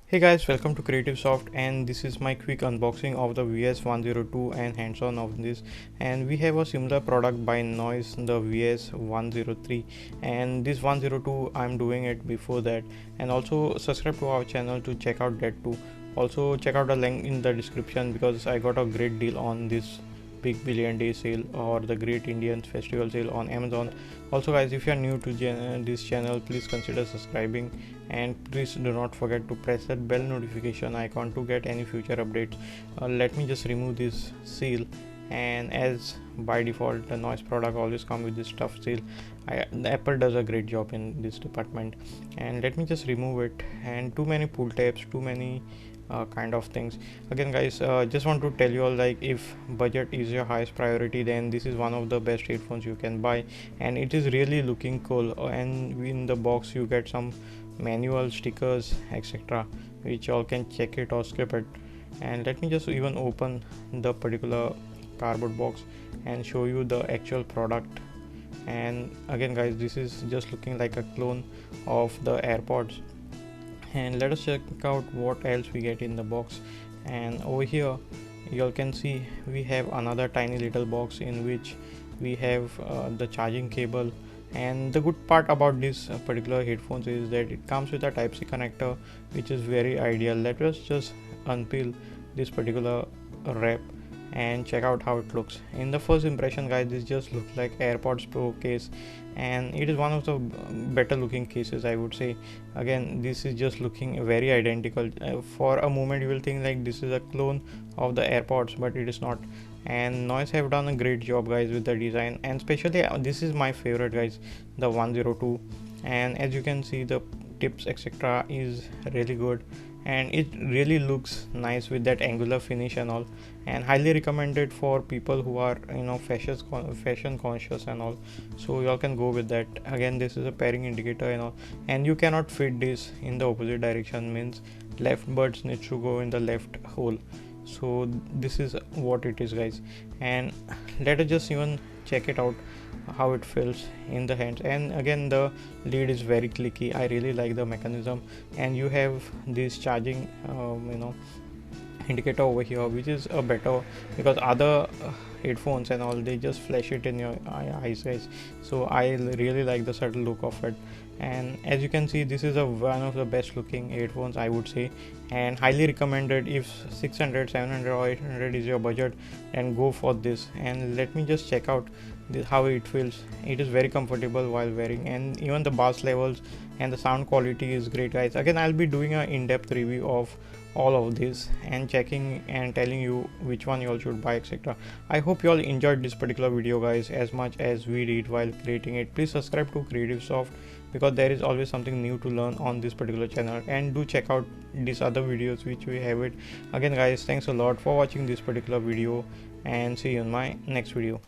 Hey guys, welcome to Creative Soft, and this is my quick unboxing of the VS102 and hands-on of this. And we have a similar product by Noise, the VS103, and this 102 I'm doing it before that. And also subscribe to our channel to check out that too. Also check out the link in the description because I got a great deal on this big billion day sale or the great Indian festival sale on Amazon. Also guys, if you are new to this channel, please consider subscribing, and please do not forget to press that bell notification icon to get any future updates. Let me just remove this seal, and as by default the Noise product always come with this tough seal. The Apple does a great job in this department. And let me just remove it, and too many pull tabs, too many kind of things. Again guys, just want to tell you all, like, if budget is your highest priority, then this is one of the best headphones you can buy, and it is really looking cool. And in the box you get some manual stickers, etc., which y'all can check it or skip it. And let me just even open the particular cardboard box and show you the actual product. And again guys, this is just looking like a clone of the AirPods. And let us check out what else we get in the box. And over here you all can see we have another tiny little box in which we have the charging cable. And the good part about this particular headphones is that it comes with a Type-C connector, which is very ideal. Let us just unpeel this particular wrap and check out how it looks. In the first impression guys, this just looks like AirPods Pro case, and it is one of the better looking cases, I would say. Again, this is just looking very identical. For a moment you will think like this is a clone of the AirPods, but it is not. And Noise have done a great job guys with the design, and especially this is my favorite guys, the 102. And as you can see, the tips etc is really good, and it really looks nice with that angular finish and all, and highly recommended for people who are fashion conscious and all. So y'all can go with that. Again, this is a pairing indicator and all, and you cannot fit this in the opposite direction, means left buds needs to go in the left hole. So this is what it is guys. And let us just even check it out how it feels in the hands. And again, the lead is very clicky. I really like the mechanism. And you have this charging indicator over here, which is a better, because other headphones and all, they just flash it in your eyes guys. So I really like the subtle look of it. And as you can see, this is one of the best looking headphones, I would say, and highly recommended. If 600, 700 or 800 is your budget, and go for this. And let me just check out how it feels. It is very comfortable while wearing, and even the bass levels and the sound quality is great guys. Again, I'll be doing an in-depth review of all of this and checking and telling you which one you all should buy, etc. I hope you all enjoyed this particular video guys as much as we did while creating it. Please subscribe to Creative Soft, because there is always something new to learn on this particular channel, and do check out these other videos which we have it. Again guys, thanks a lot for watching this particular video, and see you in my next video.